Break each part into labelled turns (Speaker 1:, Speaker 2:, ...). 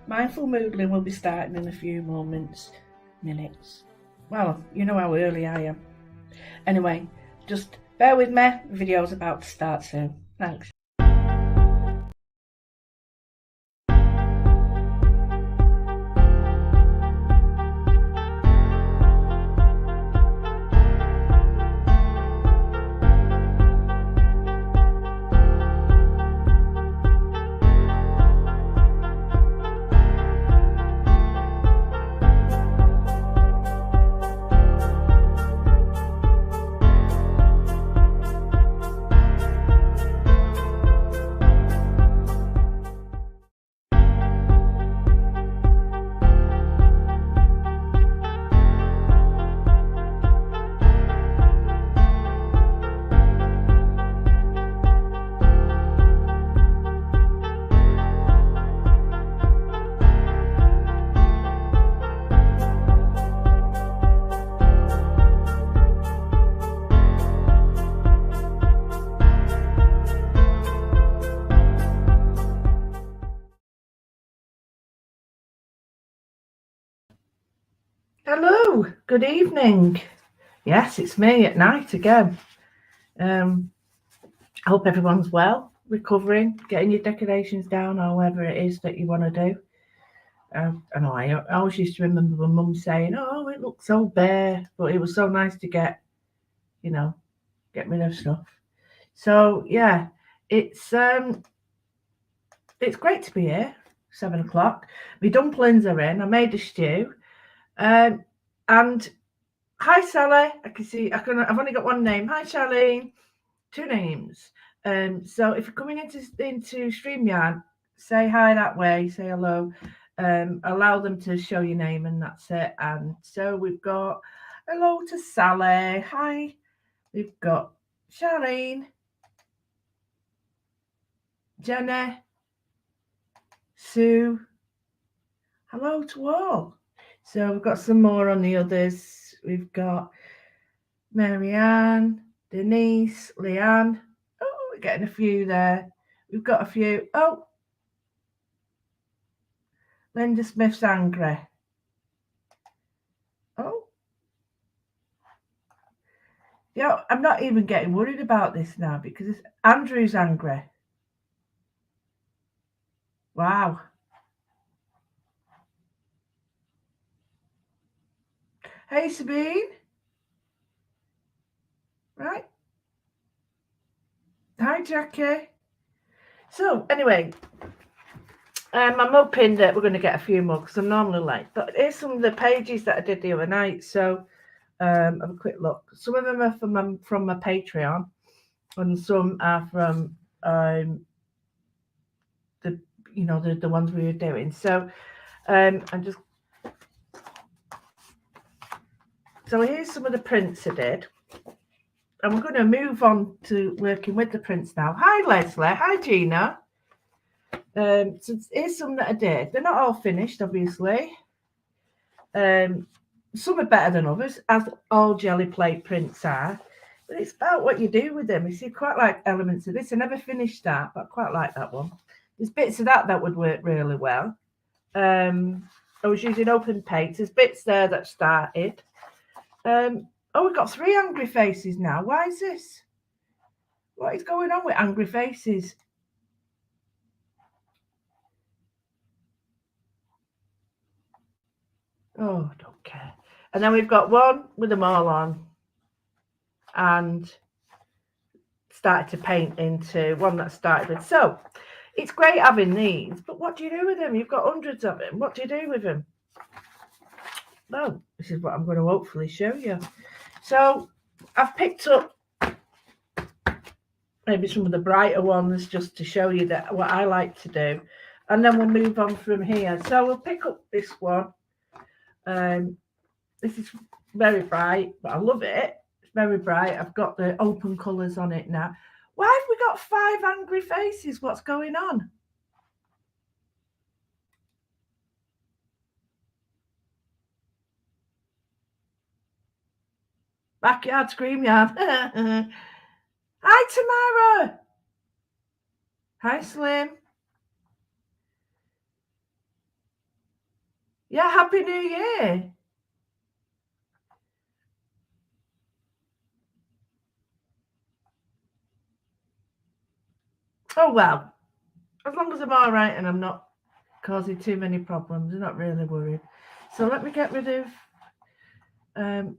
Speaker 1: Mindful moodling will be starting in a few minutes. Well, you know how early I am. Anyway, just bear with me, the video's about to start soon. Thanks. Hello, good evening. Yes, it's me at night again. I hope everyone's well, recovering, getting your decorations down, or whatever it is that you want to do. I know I always used to remember my mum saying, "Oh, it looks so bare," but it was so nice to get rid of stuff. So yeah, it's great to be here. 7 o'clock. My dumplings are in. I made a stew. And hi Sally. I've only got one name. Hi Charlene. Two names. So if you're coming into StreamYard, say hi that way, say hello. Allow them to show your name and that's it. And so we've got hello to Sally. Hi. We've got Charlene, Jenny, Sue. Hello to all. So we've got some more on the others. We've got Marianne, Denise, Leanne. Oh, we're getting a few there. We've got a few. Oh, Linda Smith's angry. Oh. Yeah, I'm not even getting worried about this now because Andrew's angry. Wow. Hey, Sabine. Right. Hi, Jackie. So, anyway, I'm hoping that we're going to get a few more because I'm normally late. But here's some of the pages that I did the other night. So, have a quick look. Some of them are from my Patreon, and some are from the ones we were doing. So, so here's some of the prints I did. And we're going to move on to working with the prints now. Hi, Leslie. Hi, Gina. So here's some that I did. They're not all finished, obviously. Some are better than others, as all gelliplate prints are. But it's about what you do with them. You see, quite like elements of this. I never finished that, but I quite like that one. There's bits of that would work really well. I was using open paint. There's bits there that started. Oh, we've got 3 angry faces now. Why is this? What is going on with angry faces? Oh, I don't care. And then we've got one with them all on and started to paint into one that started with. So it's great having these, but what do you do with them? You've got hundreds of them. What do you do with them? Well, this is what I'm going to hopefully show you. So I've picked up maybe some of the brighter ones just to show you that what I like to do. And then we'll move on from here. So we'll pick up this one. This is very bright, but I love it. It's very bright. I've got the open colours on it now. Why have we got 5 angry faces? What's going on? Backyard scream yard. Hi, Tamara. Hi, Slim. Yeah, Happy New Year. Oh, well, as long as I'm all right and I'm not causing too many problems, I'm not really worried. So let me get rid of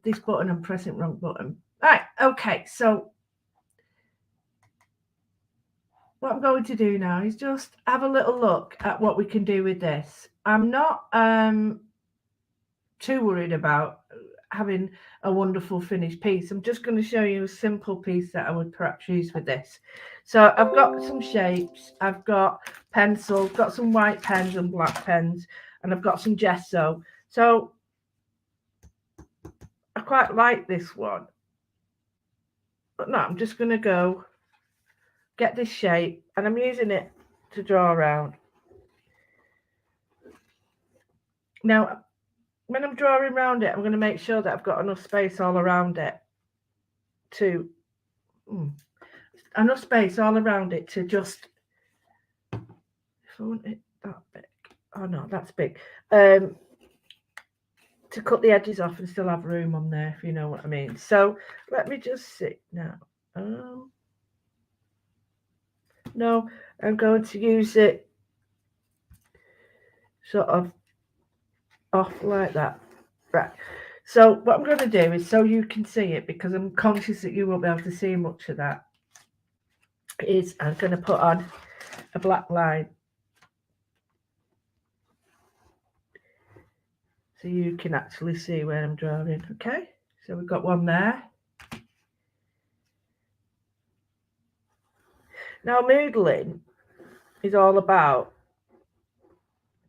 Speaker 1: this button. I'm pressing wrong button. Right, okay, so what I'm going to do now is just have a little look at what we can do with this. I'm not too worried about having a wonderful finished piece. I'm just going to show you a simple piece that I would perhaps use with this. So I've got some shapes, I've got pencils, got some white pens and black pens, and I've got some gesso. So I quite like this one. But no, I'm just going to go get this shape, and I'm using it to draw around. Now, when I'm drawing around it, I'm going to make sure that I've got enough space all around it to enough space all around it to just, if I want it that big, oh no, that's big, to cut the edges off and still have room on there, if you know what I mean. So let me just see now. No, I'm going to use it sort of off like that. Right. So what I'm going to do is, so you can see it, because I'm conscious that you won't be able to see much of that, is I'm going to put on a black line so you can actually see where I'm drawing. Okay, so we've got one there. Now, moodling is all about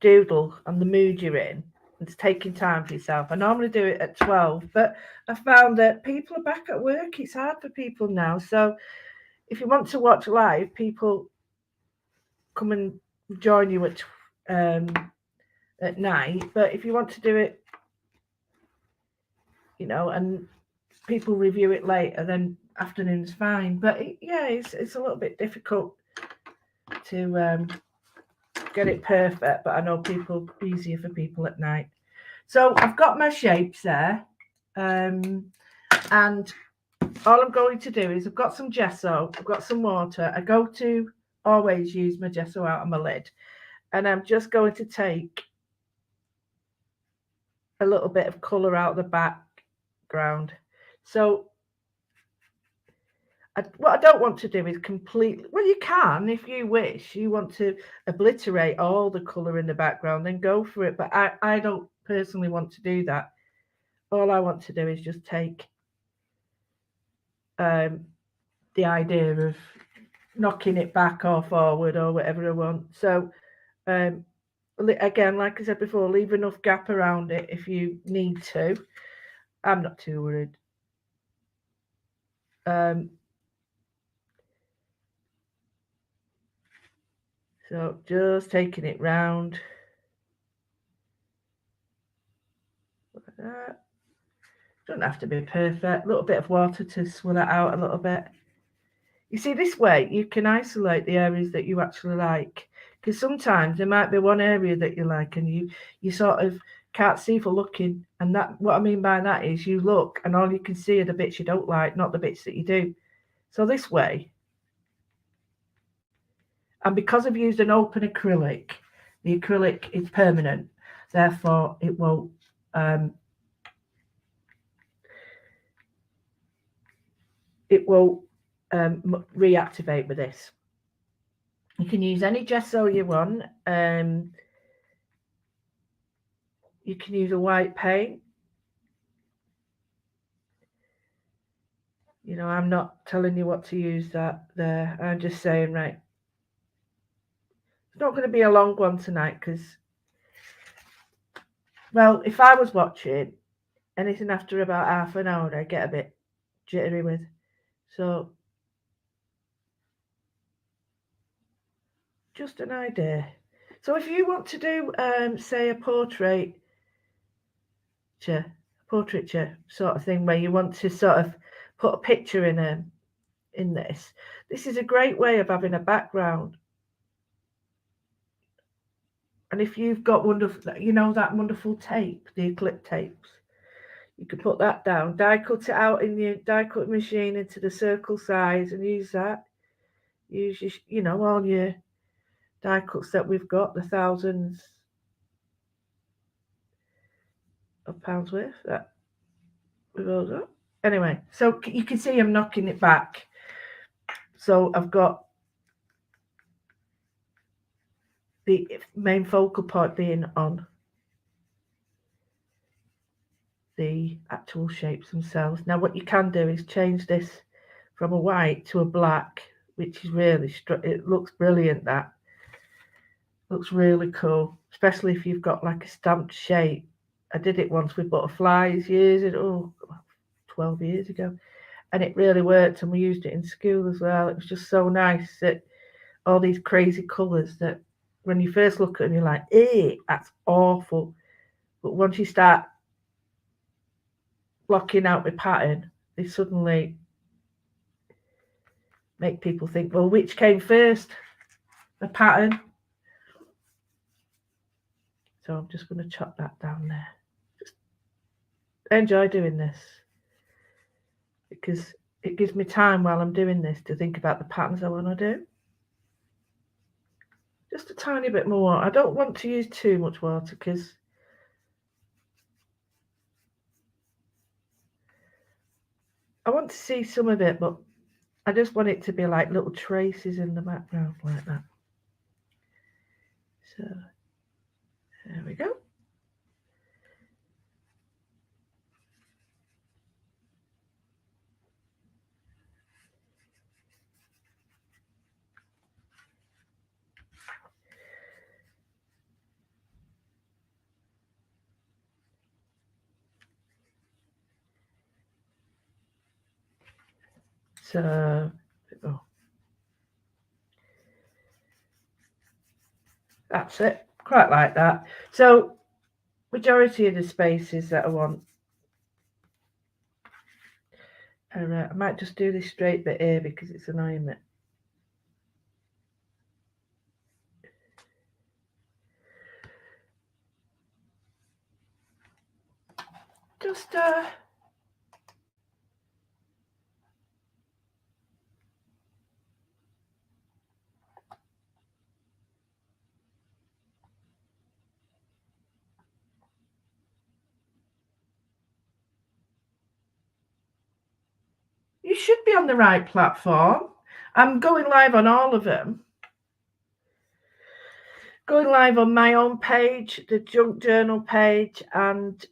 Speaker 1: doodle and the mood you're in. It's taking time for yourself. I normally do it at 12, but I found that people are back at work. It's hard for people now. So if you want to watch live, people come and join you at night. But if you want to do it, and people review it later, then afternoon's fine. But it's a little bit difficult to get it perfect. But I know easier for people at night. So I've got my shapes there, and all I'm going to do is, I've got some gesso, I've got some water. I go to always use my gesso out of my lid, and I'm just going to take a little bit of colour out of the background. So what I don't want to do is completely, well, you can if you wish, you want to obliterate all the colour in the background, then go for it. But I don't personally want to do that. All I want to do is just take the idea of knocking it back or forward or whatever I want. So again, like I said before, leave enough gap around it if you need to. I'm not too worried. So just taking it round like that. Don't have to be perfect. A little bit of water to swirl it out a little bit. You see, this way you can isolate the areas that you actually like, because sometimes there might be one area that you like and you sort of can't see for looking. And that, what I mean by that is, you look and all you can see are the bits you don't like, not the bits that you do. So this way, and because I've used an open acrylic, the acrylic is permanent, therefore it won't reactivate with this. You can use any gesso you want. You can use a white paint. I'm not telling you what to use that there. I'm just saying, right, it's not going to be a long one tonight, because, well, if I was watching, anything after about half an hour, I get a bit jittery with. So just an idea. So if you want to do, say, a portraiture sort of thing, where you want to sort of put a picture in this is a great way of having a background And if you've got wonderful, you know, that wonderful tape, the clip tapes, you can put that down, die cut it out in your die cut machine into the circle size and use that. Use your, you know, all your die cuts that we've got, the thousands of pounds worth that we've all got. Anyway, so you can see I'm knocking it back. So I've got the main focal point being on the actual shapes themselves. Now what you can do is change this from a white to a black, which is really, it looks brilliant. That looks really cool, especially if you've got like a stamped shape. I did it once with butterflies years ago, 12 years ago, and it really worked, and we used it in school as well. It was just so nice that all these crazy colours that when you first look at them you're like, that's awful, but once you start blocking out the pattern, they suddenly make people think, well, which came first, the pattern? So I'm just going to chop that down there. Just enjoy doing this because it gives me time while I'm doing this to think about the patterns I want to do. Just a tiny bit more. I don't want to use too much water because I want to see some of it, but I just want it to be like little traces in the background like that. So there we go. So, oh, that's it, quite like that. So, majority of the spaces that I want, I might just do this straight bit here because it's annoying me. Just, you should be on the right platform. I'm going live on all of them. Going live on my own page, the Junk Journal page, and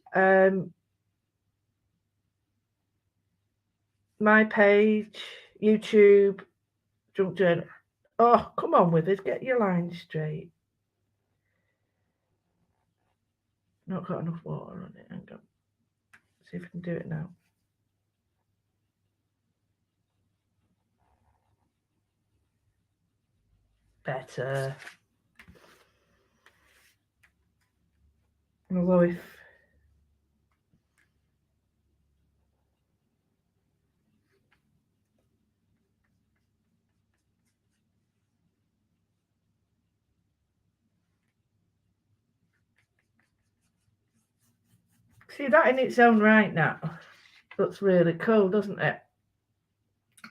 Speaker 1: my page, YouTube, Junk Journal. Oh, come on with it. Get your lines straight. Not got enough water on it. Hang on. See if I can do it now. Better. Although if see that in its own right now looks really cool, doesn't it?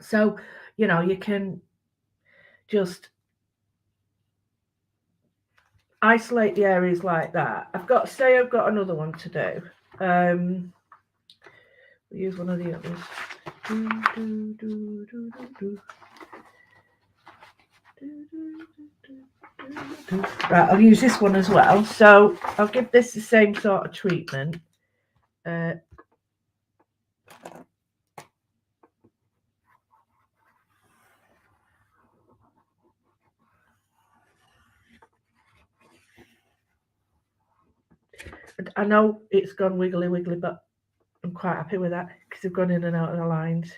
Speaker 1: So, you know, you can just isolate the areas like that. I've got another one to do. We'll use one of the others. Right, I'll use this one as well. So I'll give this the same sort of treatment. I know it's gone wiggly, but I'm quite happy with that because they've gone in and out of the lines.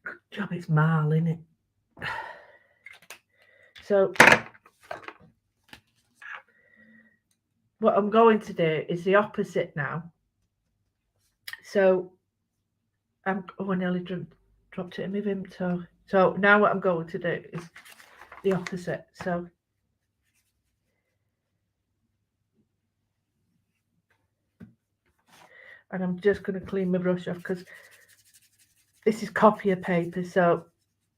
Speaker 1: Good job, it's marl, isn't it? So what I'm going to do is the opposite now. So I nearly dropped dropped it in my Vimto. So now what I'm going to do is the opposite. So and I'm just going to clean my brush off because this is copier paper, so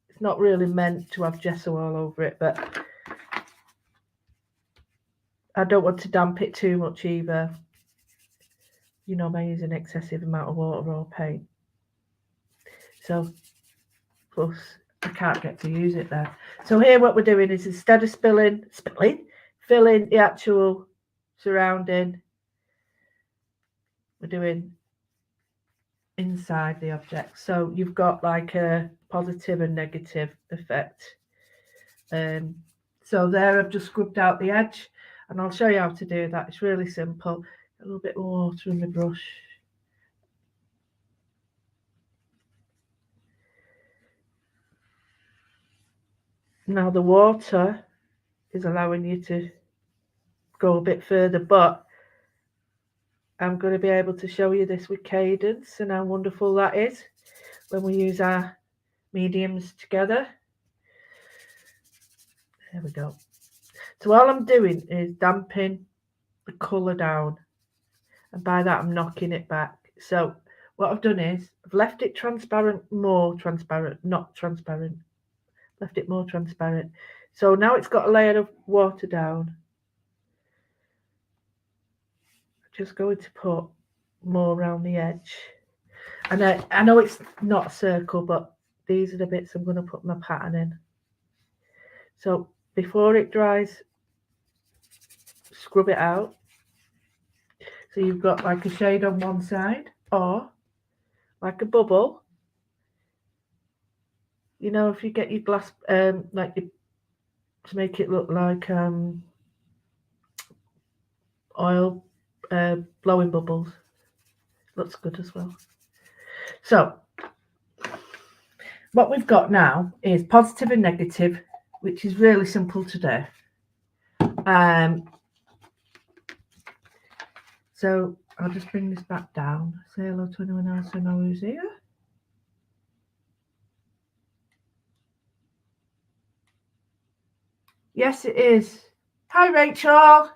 Speaker 1: it's not really meant to have gesso all over it, but I don't want to damp it too much either, you know, by using excessive amount of water or paint. So plus I can't get to use it there. So here what we're doing is instead of filling the actual surrounding, we're doing inside the object. So you've got like a positive and negative effect. So there I've just scrubbed out the edge, and I'll show you how to do that. It's really simple. A little bit more water in the brush. Now the water is allowing you to go a bit further, but I'm going to be able to show you this with cadence and how wonderful that is when we use our mediums together. There we go. So all I'm doing is damping the colour down, and by that I'm knocking it back. So what I've done is I've left it transparent, more transparent, not transparent, left it more transparent. So now it's got a layer of water down. I'm just going to put more around the edge. And I know it's not a circle, but these are the bits I'm going to put my pattern in. So before it dries, scrub it out. So you've got like a shade on one side, or like a bubble. You know, if you get your glass, like to make it look like oil blowing bubbles. Looks good as well. So what we've got now is positive and negative, which is really simple to do. So I'll just bring this back down. Say hello to anyone else who knows who's here. Yes, it is. Hi, Rachel.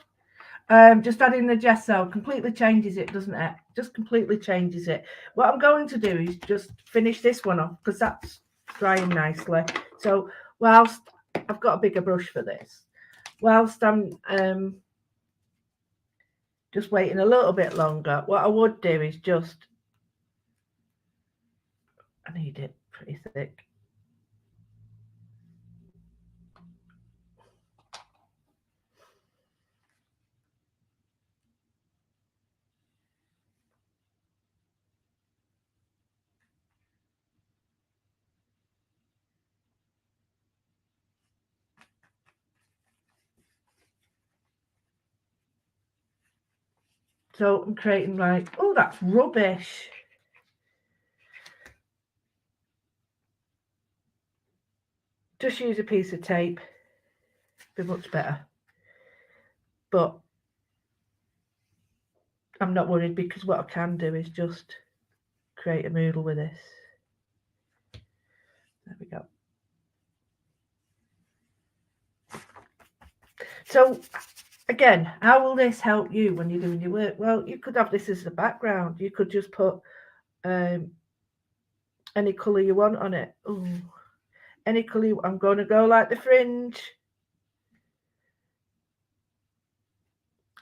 Speaker 1: Just adding the gesso completely changes it, doesn't it? Just completely changes it. What I'm going to do is just finish this one off because that's drying nicely. So whilst I've got a bigger brush for this, whilst I'm just waiting a little bit longer, what I would do is just, I need it pretty thick. So I'm creating like, oh, that's rubbish. Just use a piece of tape. Be much better. But I'm not worried because what I can do is just create a moodle with this. There we go. So again, how will this help you when you're doing your work? Well, you could have this as the background. You could just put any colour you want on it. Ooh, any colour. I'm going to go like the fringe.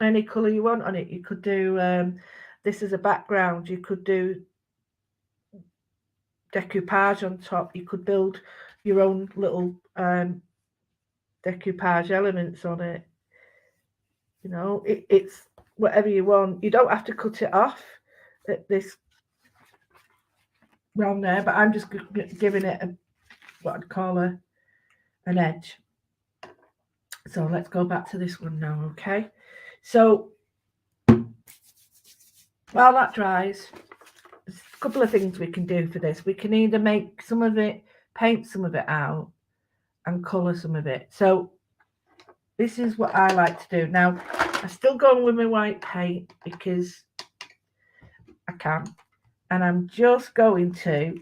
Speaker 1: Any colour you want on it. You could do this as a background. You could do decoupage on top. You could build your own little decoupage elements on it. You know, it's whatever you want. You don't have to cut it off at this round there, but I'm just giving it what I'd call an edge. So let's go back to this one now, okay? So while that dries, there's a couple of things we can do for this. We can either make some of it, paint some of it out, and colour some of it. So this is what I like to do. Now, I'm still going with my white paint because I can. And I'm just going to,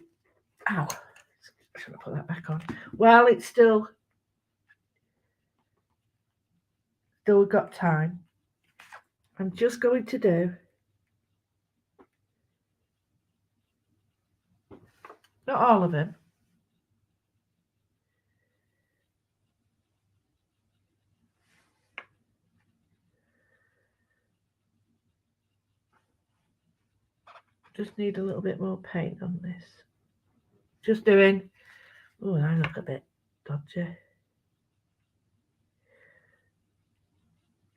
Speaker 1: Should I put that back on? Well, it's still got time. I'm just going to do, not all of them. Just need a little bit more paint on this. Just doing, oh, I look a bit dodgy.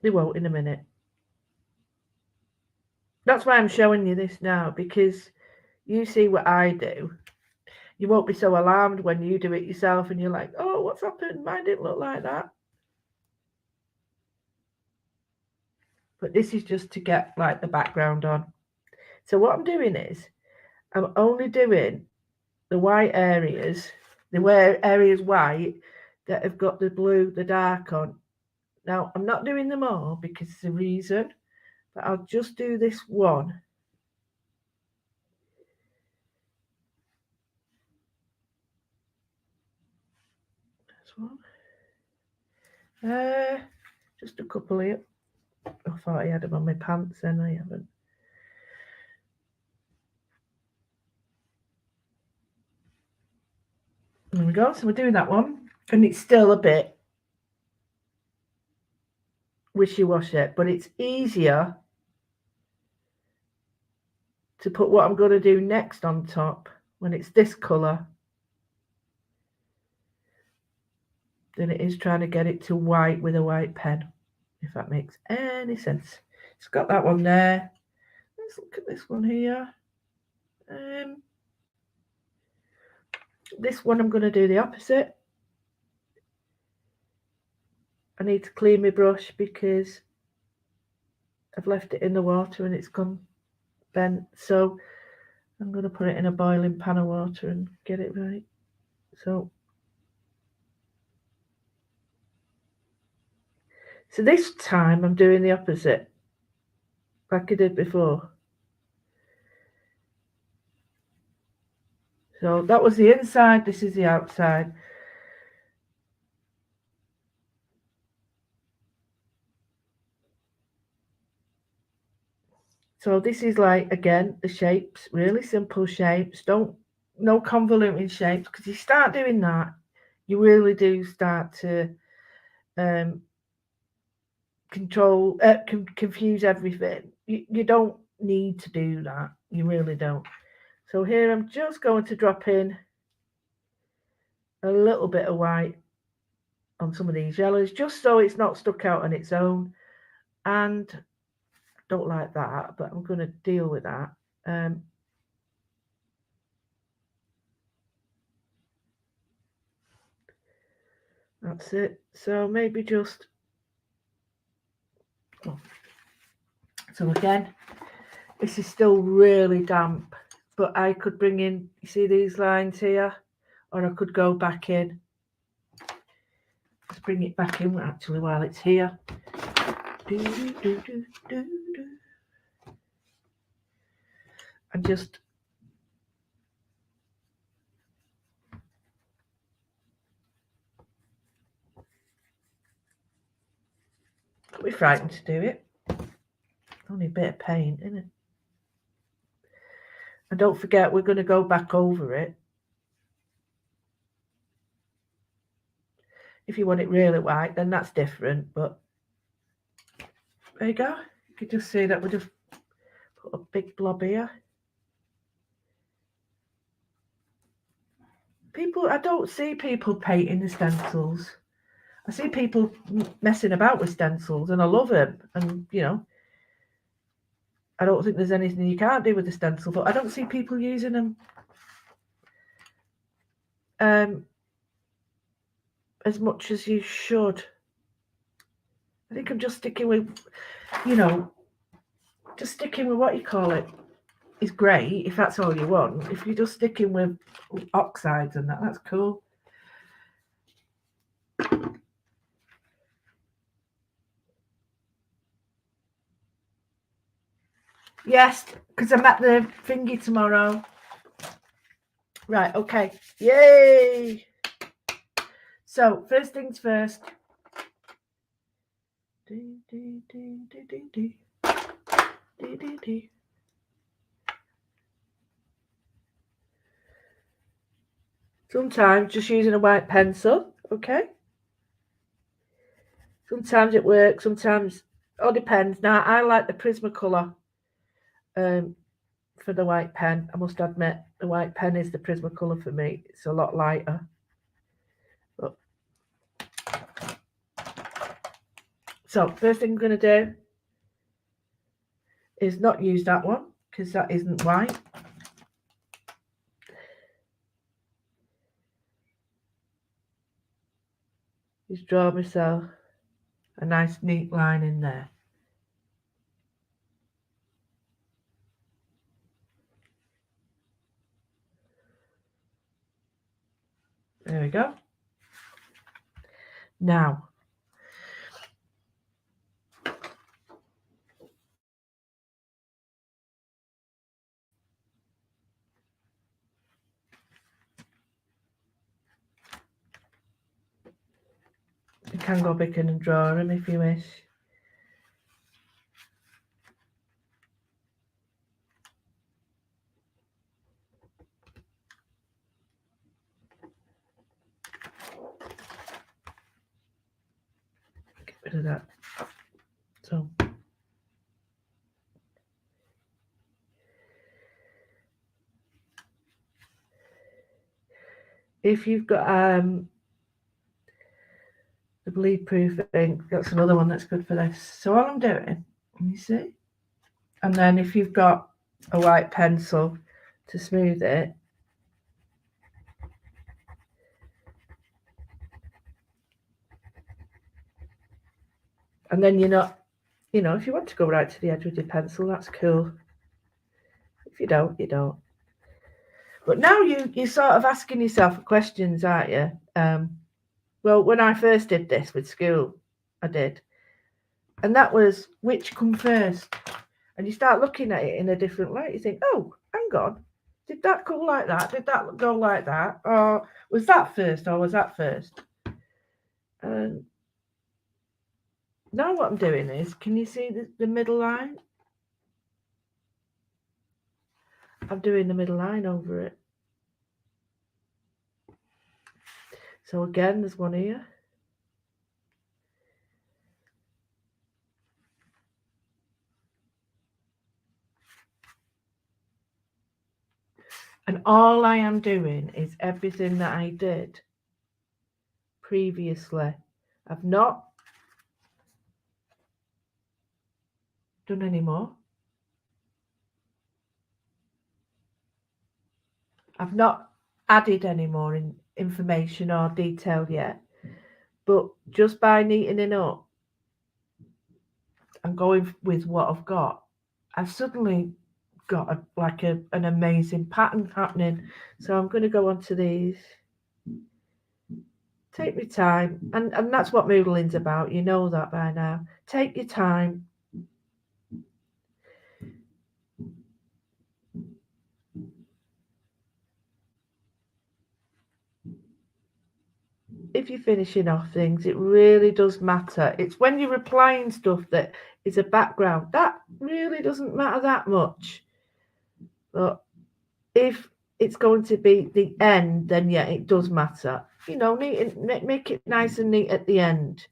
Speaker 1: They won't in a minute. That's why I'm showing you this now, because you see what I do. You won't be so alarmed when you do it yourself and you're like, oh, what's happened? Mine didn't look like that. But this is just to get like the background on. So what I'm doing is I'm only doing the white areas, the areas white that have got the blue, the dark on. Now, I'm not doing them all because there's a reason, but I'll just do this one. This one. Just a couple here. I thought I had them on my pants, then I haven't. There we go. So we're doing that one, and it's still a bit wishy-washy, but it's easier to put what I'm going to do next on top when it's this colour than it is trying to get it to white with a white pen, if that makes any sense. It's got that one there. Let's look at this one here. This one I'm going to do the opposite. I need to clean my brush because I've left it in the water and it's gone bent. So I'm going to put it in a boiling pan of water and get it right. So this time I'm doing the opposite, like I did before. So that was the inside, this is the outside. So this is like, again, the shapes, really simple shapes. No convoluting shapes, because you start doing that, you really do start to confuse everything. You don't need to do that. You really don't. So here I'm just going to drop in a little bit of white on some of these yellows, just so it's not stuck out on its own. And I don't like that, but I'm going to deal with that. That's it. So maybe just, so again, this is still really damp, but I could bring in, you see these lines here, or I could go back in. Let's bring it back in actually while it's here. And just don't be frightened to do it. Only a bit of paint, isn't it? And don't forget, we're going to go back over it. If you want it really white, then that's different. But there you go. You can just see that we just put a big blob here. I don't see people painting the stencils. I see people messing about with stencils, and I love them. And you know, I don't think there's anything you can't do with the stencil, but I don't see people using them as much as you should. I think I'm just sticking with, just sticking with what you call it is great if that's all you want. If you're just sticking with oxides and that's cool. Yes, because I'm at the thingy tomorrow. Right, okay. Yay! So, first things first. Sometimes just using a white pencil, okay? Sometimes it works, sometimes all depends. Now I like the Prismacolor for the white pen. I must admit the white pen is the Prismacolor for me. It's a lot lighter. But, so first thing I'm going to do is not use that one because that isn't white. Just draw myself a nice neat line in there. There we go. Now, you can go back in and draw them if you wish. Get rid of that. So, if you've got the bleed proof ink, that's another one that's good for this. So all I'm doing, you see, and then if you've got a white pencil to smooth it, and then you're not, if you want to go right to the edge with your pencil, that's cool. If you don't, you don't. But now you're sort of asking yourself questions, aren't you? Well, when I first did this with school, I did. And that was which come first. And you start looking at it in a different light. You think, oh, hang on. Did that go like that? Did that go like that? Or was that first or was that first? And now what I'm doing is, can you see the middle line? I'm doing the middle line over it. So again, there's one here. And all I am doing is everything that I did previously. I've not done any more. I've not added any more information or detail yet. But just by neatening up and going with what I've got, I've suddenly got an amazing pattern happening. So I'm going to go on to these. Take your time, and that's what moodling's about. You know that by now. Take your time. If you're finishing off things, it really does matter. It's when you're applying stuff that is a background that really doesn't matter that much. But if it's going to be the end, then yeah, it does matter. Make it nice and neat at the end.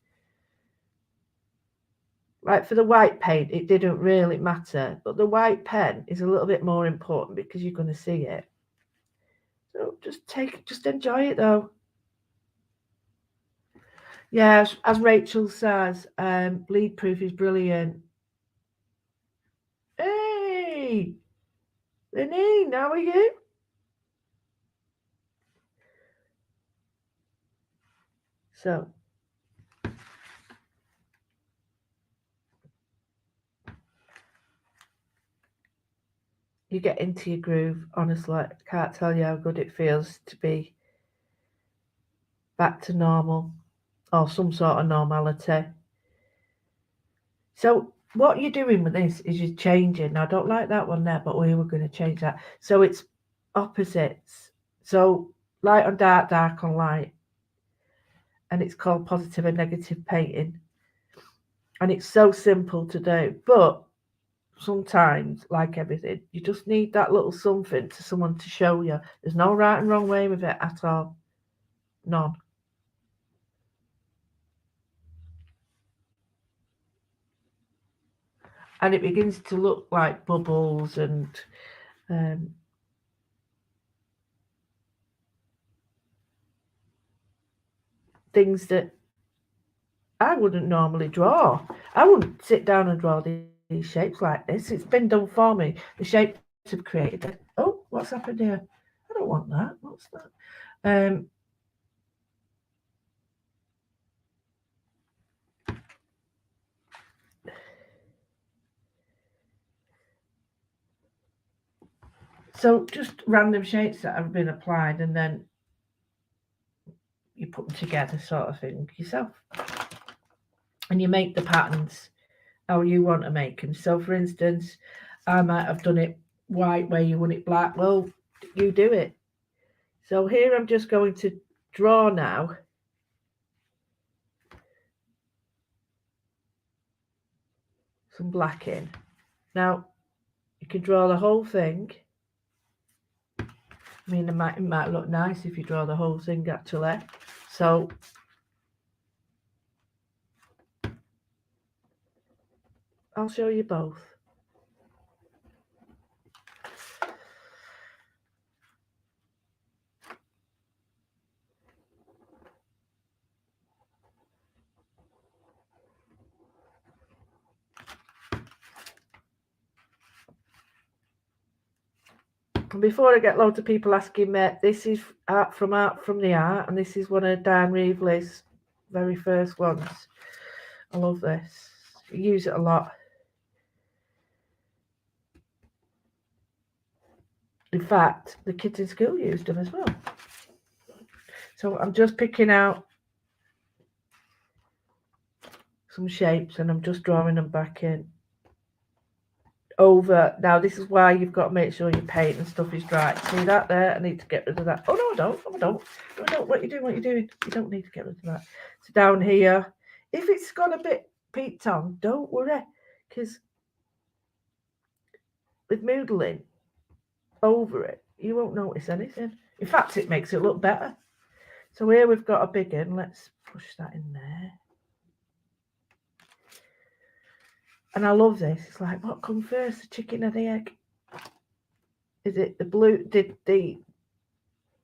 Speaker 1: Like for the white paint, it didn't really matter, but the white pen is a little bit more important because you're going to see it. So just enjoy it though. Yeah, as Rachel says, bleed proof is brilliant. Hey, Lenine, how are you? So, you get into your groove. Honestly, I can't tell you how good it feels to be back to normal or some sort of normality. So what you're doing with this is you're changing. Now, I don't like that one there, but we were going to change that. So it's opposites. So light on dark, dark on light. And it's called positive and negative painting. And it's so simple to do. But sometimes, like everything, you just need that little something to someone to show you. There's no right and wrong way with it at all. None. And it begins to look like bubbles and things that I wouldn't normally draw. I wouldn't sit down and draw these shapes like this. It's been done for me. The shapes have created it. Oh, what's happened here? I don't want that. What's that? So just random shapes that have been applied, and then you put them together, sort of thing, yourself. And you make the patterns how you want to make them. So, for instance, I might have done it white where you want it black. Well, you do it. So here I'm just going to draw now. Some black in. Now, you can draw the whole thing. I mean, it might look nice if you draw the whole thing, actually. So, I'll show you both. And before I get loads of people asking me, this is Art from the Art, and this is one of Dan Reevely's very first ones. I love this. I use it a lot. In fact, the kids in school used them as well. So I'm just picking out some shapes and I'm just drawing them back in. Over. Now, this is why you've got to make sure your paint and stuff is dry. See that there? I need to get rid of that. Oh, no, I don't. Oh, I don't. No, I don't. What are you doing? What are you doing? You don't need to get rid of that. So down here, if it's got a bit peaked on, don't worry. Because with moodling over it, you won't notice anything. In fact, it makes it look better. So here we've got a big one. Let's push that in there. And I love this. It's like, what come first, the chicken or the egg? Is it the blue? Did the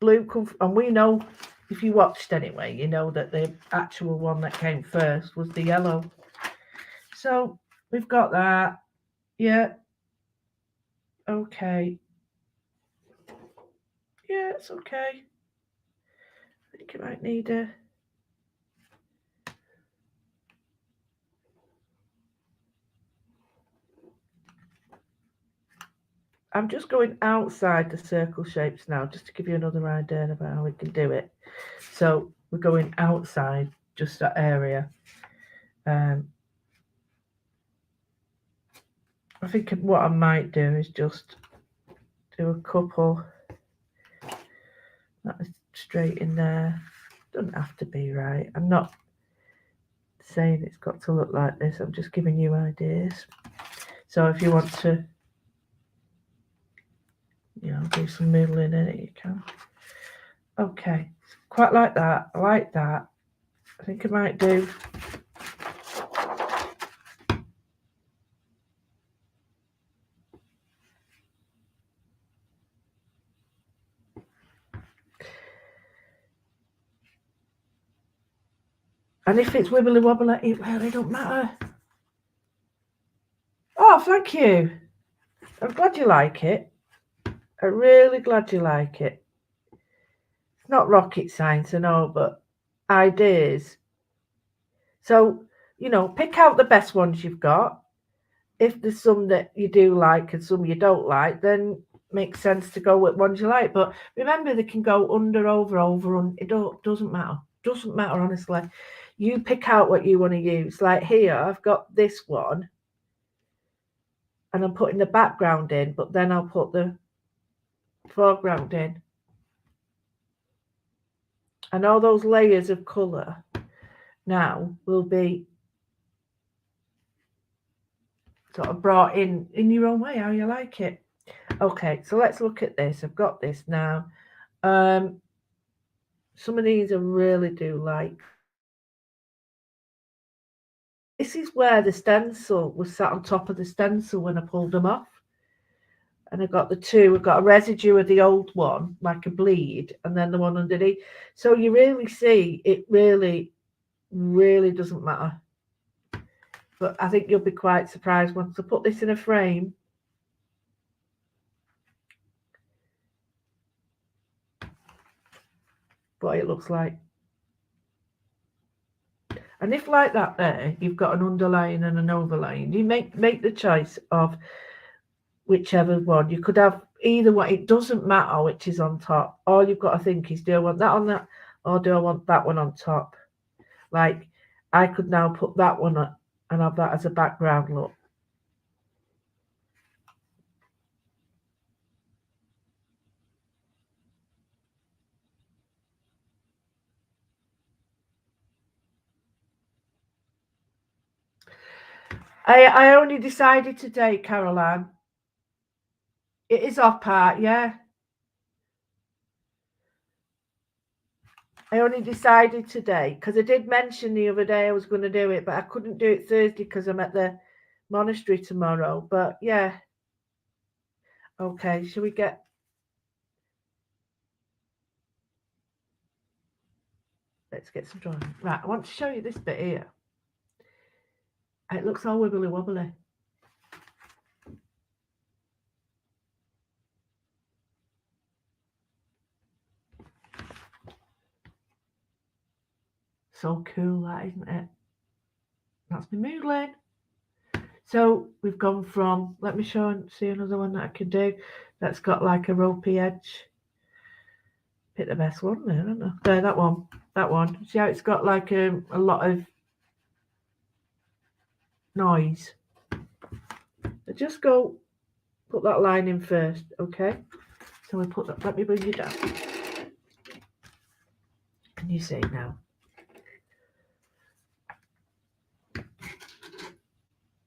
Speaker 1: blue come? And we know, if you watched anyway, you know that the actual one that came first was the yellow. So we've got that. Yeah. Okay. Yeah, it's okay. I think it might need a... I'm just going outside the circle shapes now, just to give you another idea about how we can do it. So we're going outside just that area. I think what I might do is just do a couple. That is straight in there. Doesn't have to be right. I'm not saying it's got to look like this. I'm just giving you ideas. So if you want to, you know, do some moodling in it, you can. Okay, quite like that. I like that. I think I might do. And if it's wibbly wobbly, it really don't matter. Oh, thank you. I'm glad you like it. I'm really glad you like it. It's not rocket science, I know, but ideas. So, you know, pick out the best ones you've got. If there's some that you do like and some you don't like, then makes sense to go with ones you like. But remember, they can go under, over, it doesn't matter. Doesn't matter, honestly. You pick out what you want to use. Like here, I've got this one, and I'm putting the background in, but then I'll put the foreground in. And all those layers of colour now will be sort of brought in your own way, how you like it. Okay, so let's look at this. I've got this now. Some of these I really do like. This is where the stencil was sat on top of the stencil when I pulled them off. And I got the two. I've got a residue of the old one, like a bleed, and then the one underneath. So you really see it really, really doesn't matter. But I think you'll be quite surprised once I put this in a frame. What it looks like. And if like that there, you've got an underline and an overline, you make the choice of whichever one. You could have either one. It doesn't matter which is on top. All you've got to think is, do I want that on that, or do I want that one on top? Like, I could now put that one on and have that as a background look. I only decided today, Caroline. It is off part, yeah. I only decided today because I did mention the other day I was going to do it, but I couldn't do it Thursday because I'm at the monastery tomorrow. But yeah. Okay, shall we get... Let's get some drawing. Right, I want to show you this bit here. It looks all wibbly wobbly. So cool, that, isn't it? That's my moodling. So we've gone from, let me show and see another one that I can do that's got like a ropey edge. Pick the best one there, don't I? There, that one. That one. See how it's got like a lot of noise. So just go put that line in first, okay? So we put that, let me bring you down. Can you see now?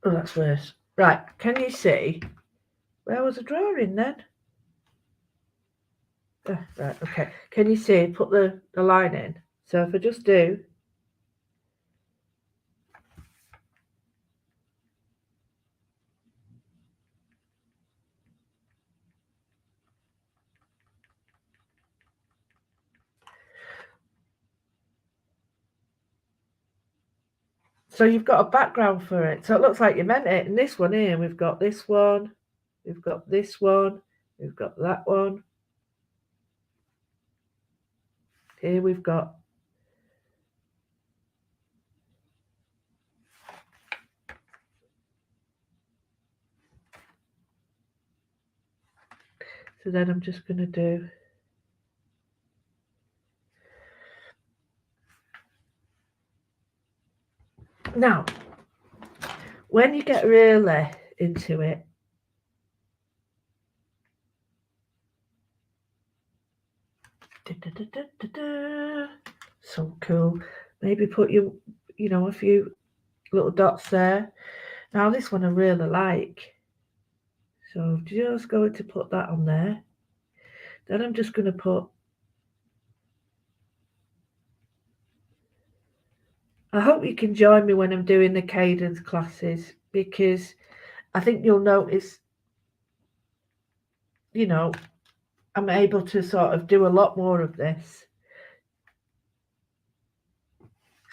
Speaker 1: Oh, that's worse. Right, can you see? Where was the drawing then? Right, okay. Can you see? Put the line in. So if I just do... So you've got a background for it. So it looks like you meant it. And this one here, we've got this one, we've got this one, we've got that one. Here we've got... So then I'm just going to do... Now, when you get really into it, so cool. Maybe put a few little dots there. Now this one I really like. So just going to put that on there. Then I'm just going to put... I hope you can join me when I'm doing the cadence classes, because I think you'll notice, I'm able to sort of do a lot more of this.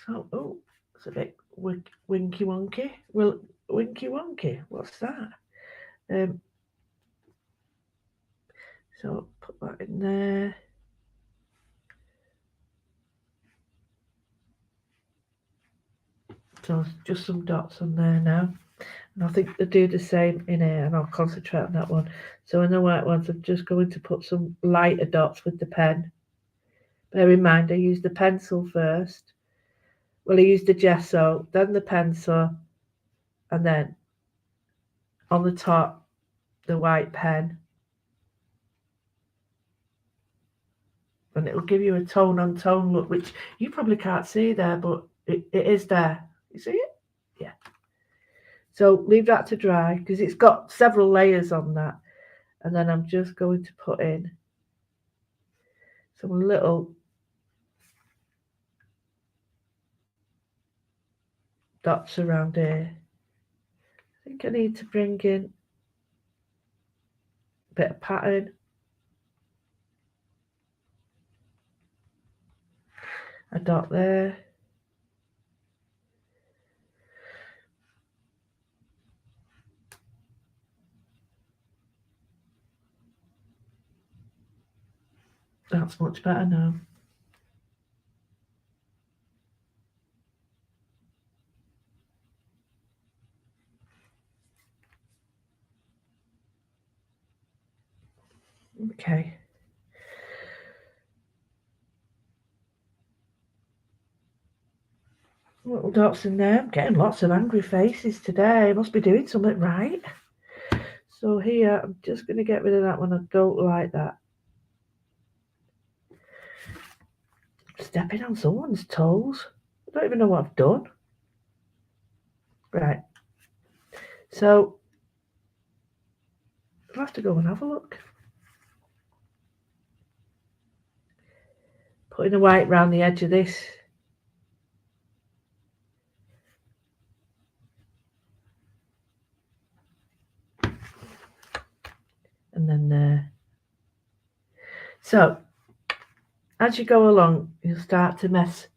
Speaker 1: So, oh, it's a bit winky wonky. Well, winky wonky, what's that? So put that in there. So just some dots on there now. And I think they'll do the same in here, and I'll concentrate on that one. So in the white ones, I'm just going to put some lighter dots with the pen. Bear in mind, I used the pencil first. Well, I used the gesso, then the pencil, and then on the top, the white pen. and it'll give you a tone on tone look, which you probably can't see there, but it is there. You see it? Yeah. So leave that to dry because it's got several layers on that. And then I'm just going to put in some little dots around here. I think I need to bring in a bit of pattern. A dot there. That's much better now. Okay. Little dots in there. I'm getting lots of angry faces today. I must be doing something right. So here, I'm just going to get rid of that one. I don't like that. Stepping on someone's toes. I don't even know what I've done. Right. So I'll have to go and have a look. Putting the white round the edge of this. And then there. So as you go along, you'll start to mess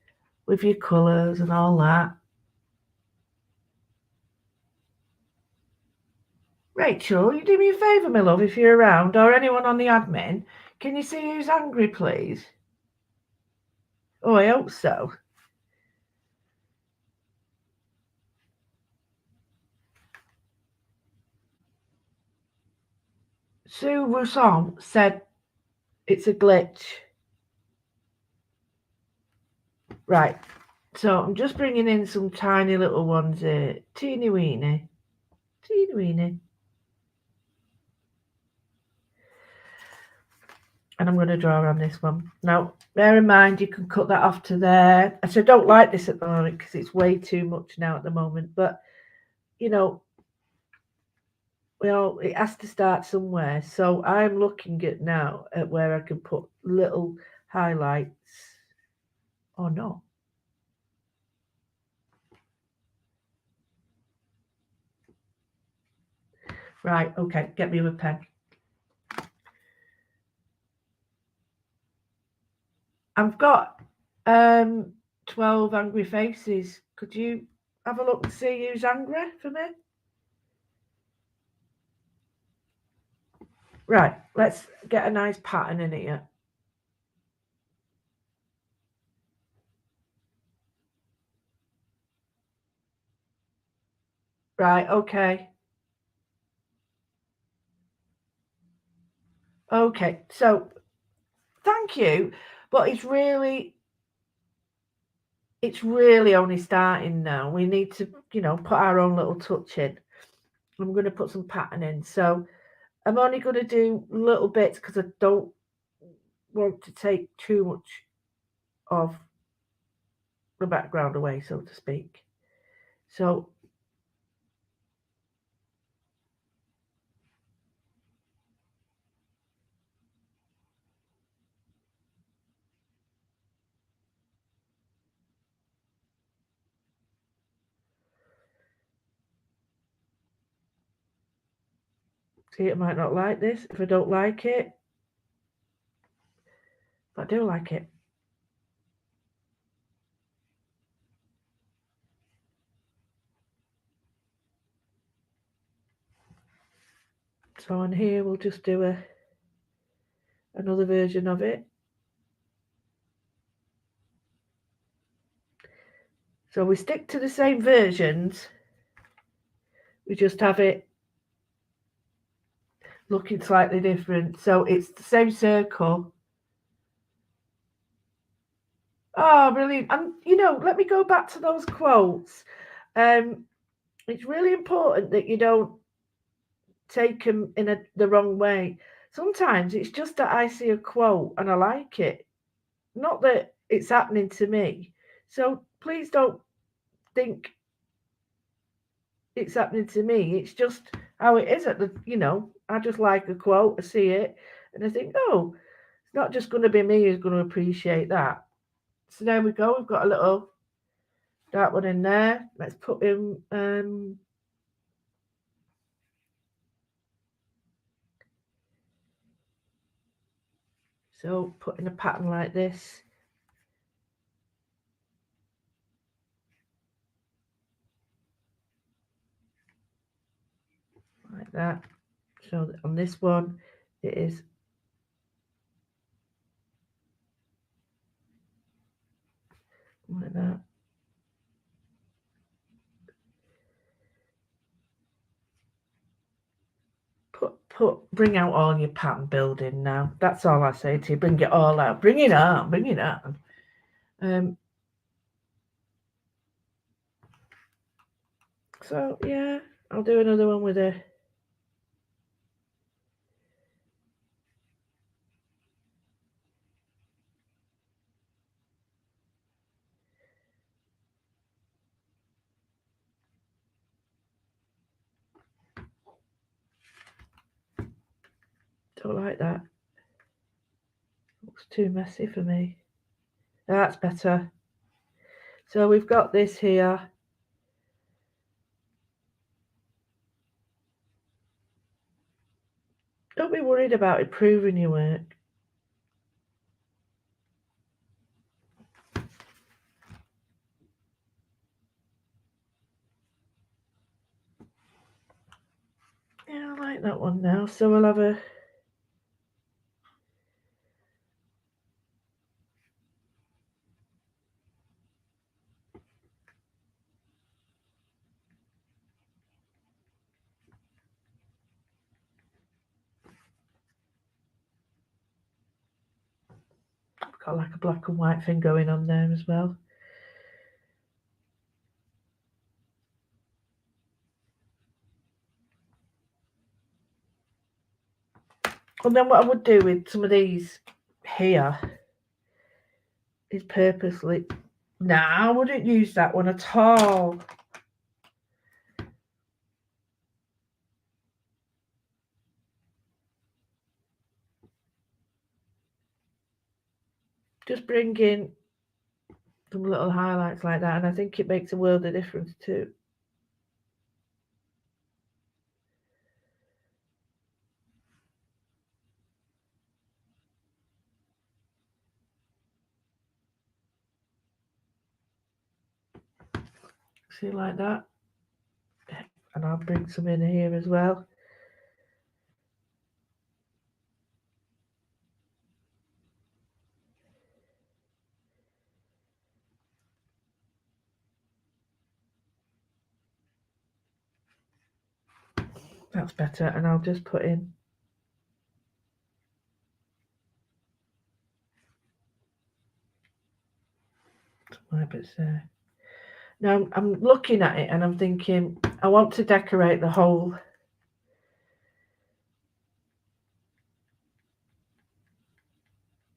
Speaker 1: with your colours and all that. Rachel, you do me a favour, my love, if you're around, or anyone on the admin. Can you see who's angry, please? Oh, I hope so. Sue Rousson said it's a glitch. Right, so I'm just bringing in some tiny little ones here. Teeny weeny. Teeny weeny. And I'm going to draw on this one. Now, bear in mind, you can cut that off to there. Actually, I don't like this at the moment because it's way too much now at the moment. But, you know, well, it has to start somewhere. So I'm looking at now at where I can put little highlights or not. Right, okay, get me a pen. I've got 12 angry faces. Could you have a look and see who's angry for me? Right, let's get a nice pattern in here. Right, okay. Okay, so thank you, but it's really only starting now. We need to, you know, put our own little touch in. I'm going to put some pattern in. So I'm only going to do little bits because I don't want to take too much of the background away, so to speak. So see, I might not like this. If I don't like it, but I do like it. So on here, we'll just do another version of it. So we stick to the same versions. We just have it looking slightly different. So it's the same circle. Oh, brilliant. And, you know, let me go back to those quotes. It's really important that you don't take them in the wrong way. Sometimes it's just that I see a quote and I like it. not that it's happening to me. So please don't think it's happening to me. It's just how it is at the, I just like a quote, I see it, and I think, oh, it's not just going to be me who's going to appreciate that. So there we go. We've got a little dark one in there. Let's put in so put in a pattern like this. Like that. So on this one it is like that. Bring out all your pattern building now. That's all I say to you. Bring it all out. Bring it on. Bring it on. So yeah, I'll do another one with a don't like that. Looks too messy for me. That's better. So we've got this here. Don't be worried about improving your work. Yeah, I like that one now. So we'll have a got like a black and white thing going on there as well. And then what I would do with some of these here is purposely. Nah, I wouldn't use that one at all. Just bring in some little highlights like that, and I think it makes a world of difference too. See, like that. And I'll bring some in here as well. That's better, and I'll just put in some bits there. Now I'm looking at it and I'm thinking I want to decorate the whole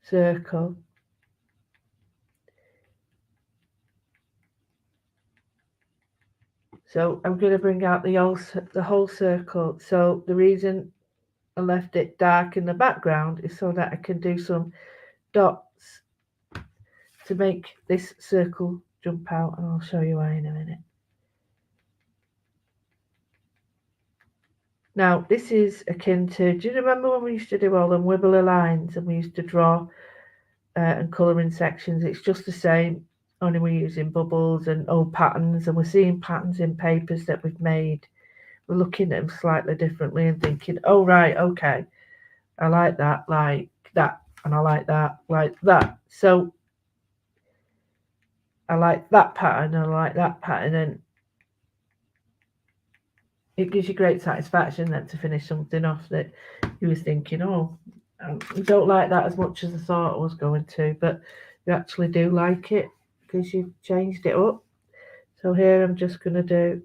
Speaker 1: circle. So I'm going to bring out the whole circle. So the reason I left it dark in the background is so that I can do some dots to make this circle jump out, and I'll show you why in a minute. Now this is akin to, do you remember when we used to do all them wibbler lines and we used to draw and colour in sections? It's just the same, only we're using bubbles and old patterns, and we're seeing patterns in papers that we've made. We're looking at them slightly differently and thinking, oh right, okay, I like that, and I like that, like that. So I like that pattern, and I like that pattern, and it gives you great satisfaction then to finish something off that you was thinking, oh, I don't like that as much as I thought I was going to, but you actually do like it because you've changed it up. So here I'm just going to do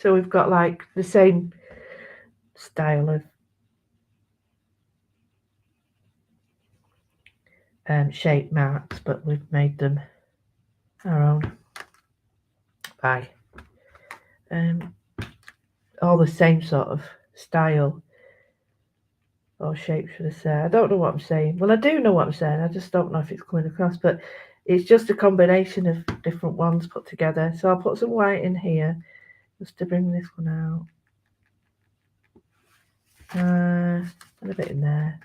Speaker 1: So we've got like the same style of shape marks, but we've made them our own by all the same sort of style or shape, should I say. I don't know what I'm saying. Well, I do know what I'm saying. I just don't know if it's coming across, but it's just a combination of different ones put together. So I'll put some white in here just to bring this one out. And a bit in there.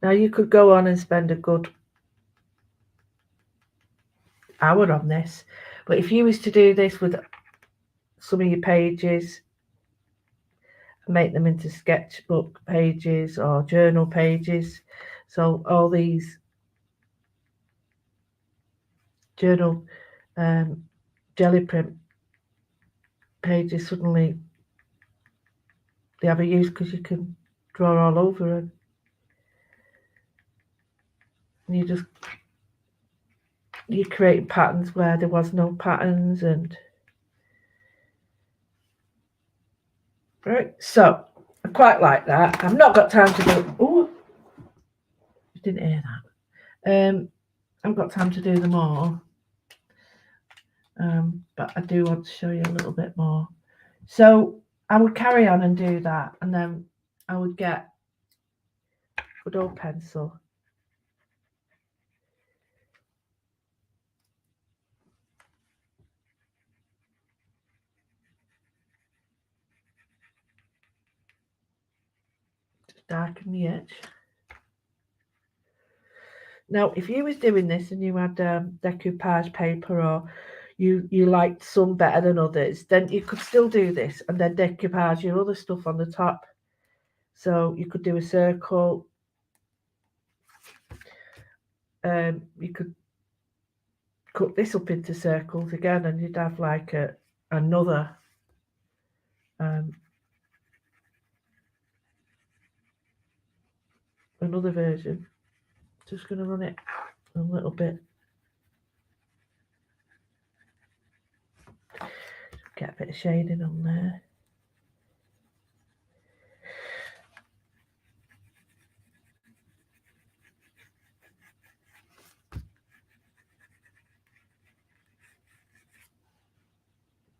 Speaker 1: Now you could go on and spend a good hour on this, but if you was to do this with some of your pages, make them into sketchbook pages or journal pages, so all these journal jelly print pages suddenly they have a use because you can draw all over them. And you create patterns where there was no patterns. And right, so I quite like that. I've not got time to do. Oh, you didn't hear that. I've got time to do them all, but I do want to show you a little bit more. So I would carry on and do that, and then I would get a good old pencil. Just darken the edge. Now, if you was doing this and you had decoupage paper, or you liked some better than others, then you could still do this and then decoupage your other stuff on the top. So you could do a circle. You could cut this up into circles again, and you'd have like another version. Just going to run it a little bit. Get a bit of shading on there.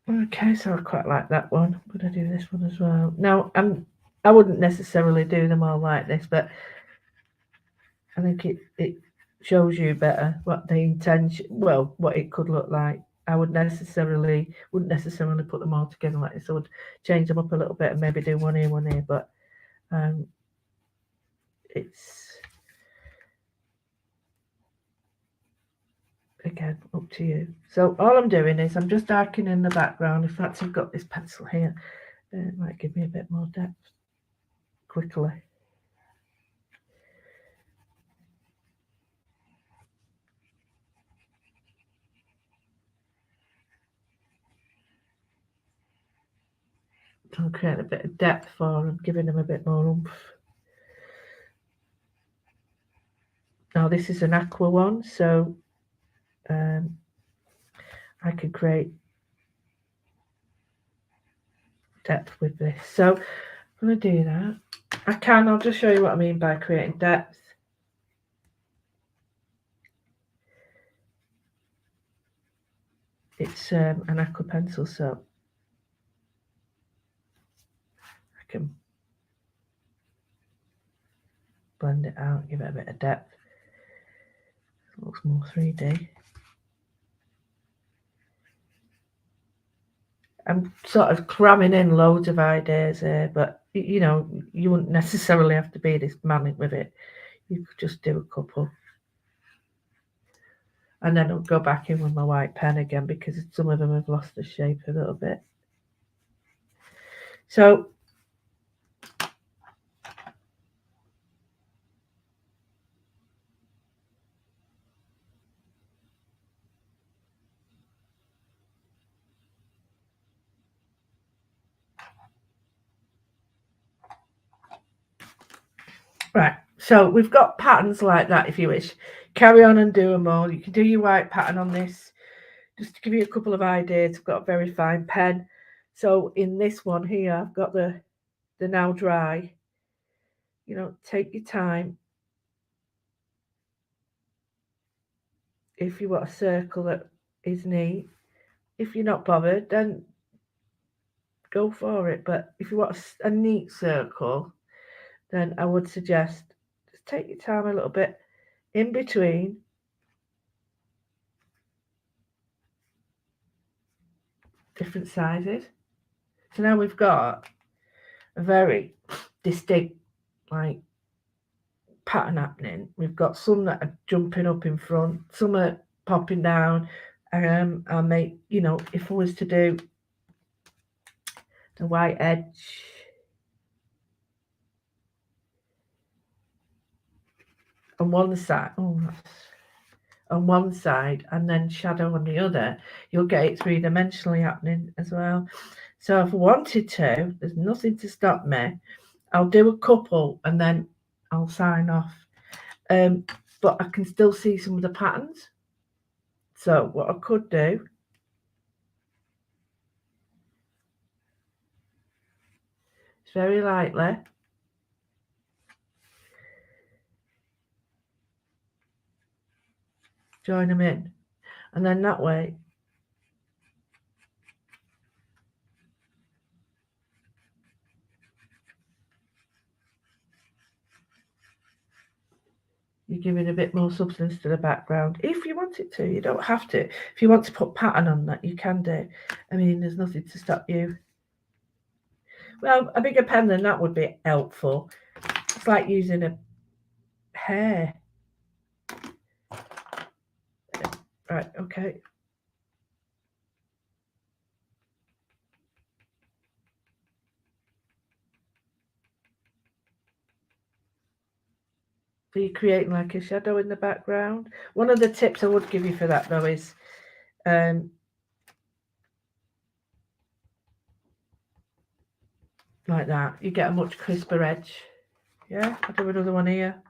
Speaker 1: Okay, so I quite like that one. I'm going to do this one as well. Now, I wouldn't necessarily do them all like this, but I think it shows you better what the intention, well, what it could look like. I wouldn't necessarily put them all together like this. I would change them up a little bit and maybe do one here, but it's again up to you. So all I'm doing is I'm just darkening the background. In fact, I've got this pencil here. It might give me a bit more depth quickly. I'm creating a bit of depth for them, giving them a bit more oomph. Now this is an aqua one, so I could create depth with this. So I'm going to do that. I'll just show you what I mean by creating depth. It's an aqua pencil, so I can blend it out, give it a bit of depth. It looks more 3D. I'm sort of cramming in loads of ideas here, but you know, you wouldn't necessarily have to be this manic with it. You could just do a couple. And then I'll go back in with my white pen again because some of them have lost the shape a little bit. So right, so we've got patterns like that if you wish. Carry on and do them all. You can do your white pattern on this. just to give you a couple of ideas, I've got a very fine pen. So in this one here, I've got the now dry. You know, take your time. If you want a circle that is neat, if you're not bothered, then go for it. But if you want a neat circle, then I would suggest just take your time a little bit in between. Different sizes. So now we've got a very distinct pattern happening. We've got some that are jumping up in front, some are popping down. I'll make, if I was to do the white edge on one side, on one side, and then shadow on the other, you'll get it three-dimensionally happening as well. So if I wanted to, there's nothing to stop me. I'll do a couple and then I'll sign off. But I can still see some of the patterns. So what I could do is very lightly join them in, and then that way you're giving a bit more substance to the background if you want it to. You don't have to. If you want to put pattern on that, you can do. I mean, there's nothing to stop you. Well, a bigger pen than that would be helpful. It's like using a hair. Right, okay. So you're creating like a shadow in the background. One of the tips I would give you for that though is like that. You get a much crisper edge. Yeah, I'll do another one here.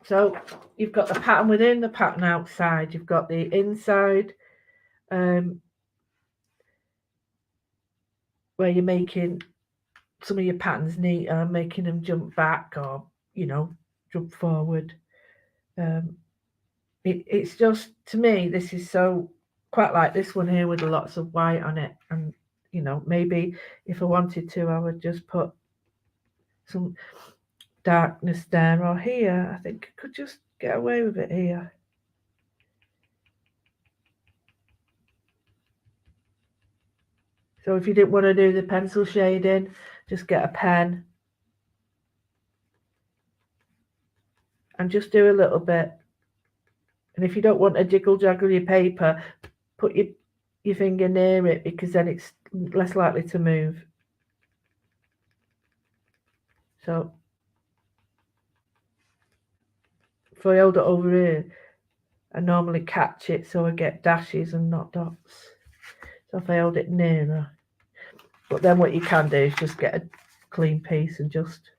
Speaker 1: So you've got the pattern within, the pattern outside. You've got the inside where you're making some of your patterns neater, making them jump back or, jump forward. It's just, to me, this is so quite like this one here with lots of white on it. And, maybe if I wanted to, I would just put some darkness there or here. I think I could just get away with it here. So if you didn't want to do the pencil shading, just get a pen and just do a little bit. And if you don't want to jiggle-jaggle your paper, put your finger near it, because then it's less likely to move. So if I hold it over here, I normally catch it so I get dashes and not dots. So if I hold it nearer. But then what you can do is just get a clean piece and just...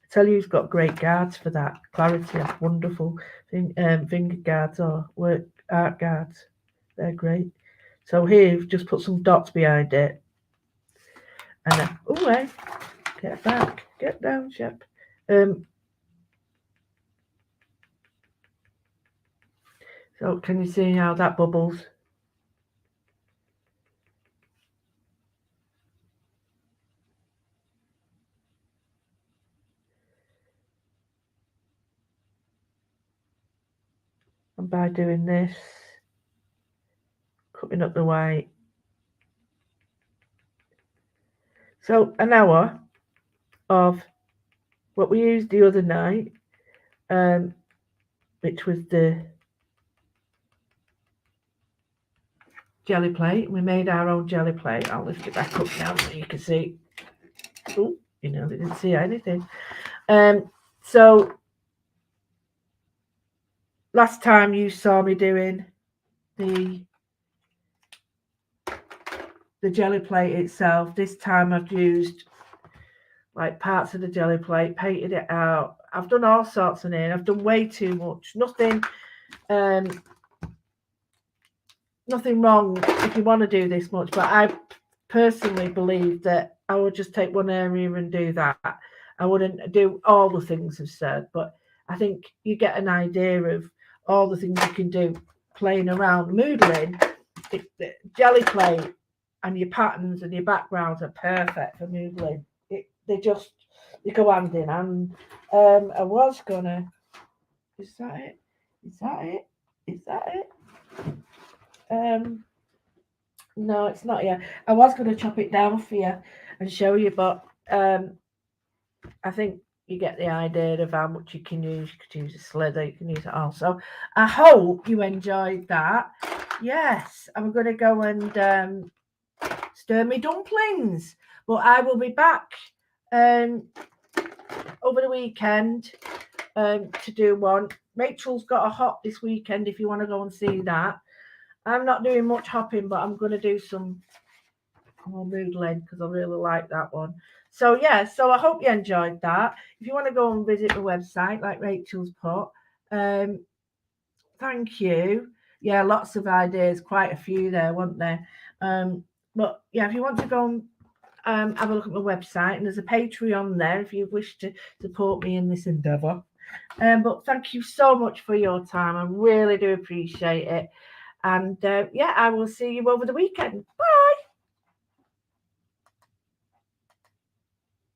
Speaker 1: I tell you, you've got great guards for that. Clarity have wonderful finger guards or art guards. They're great. So here you've just put some dots behind it. And then, hey, get back, get down, chap. So can you see how that bubbles? And by doing this, cutting up the white. So an hour of what we used the other night, which was the jelly plate. We made our own jelly plate. I'll lift it back up now so you can see. Oh, they didn't see anything. So last time you saw me doing the the jelly plate itself. This time I've used like parts of the jelly plate, painted it out. I've done all sorts in it. I've done way too much. Nothing wrong if you want to do this much, but I personally believe that I would just take one area and do that. I wouldn't do all the things I've said, but I think you get an idea of all the things you can do playing around. Moodling, the jelly plate and your patterns and your backgrounds are perfect for moodling. They go hand in hand. I was gonna. Is that it? Is that it? Is that it? No, it's not yet. I was going to chop it down for you and show you, but I think you get the idea of how much you can use. You could use a slither, you can use it all. So I hope you enjoyed that. Yes, I'm going to go and stir my dumplings, but I will be back over the weekend to do one. Rachel's got a hop this weekend if you want to go and see that. I'm not doing much hopping, but I'm going to do some more moodling because I really like that one. So yeah, so I hope you enjoyed that. If you want to go and visit the website, like Rachel's put, thank you. Yeah, lots of ideas, quite a few there, weren't there? But yeah, if you want to go and have a look at my website, and there's a Patreon there if you wish to support me in this endeavour. But thank you so much for your time. I really do appreciate it. And yeah, I will see you over the weekend. Bye.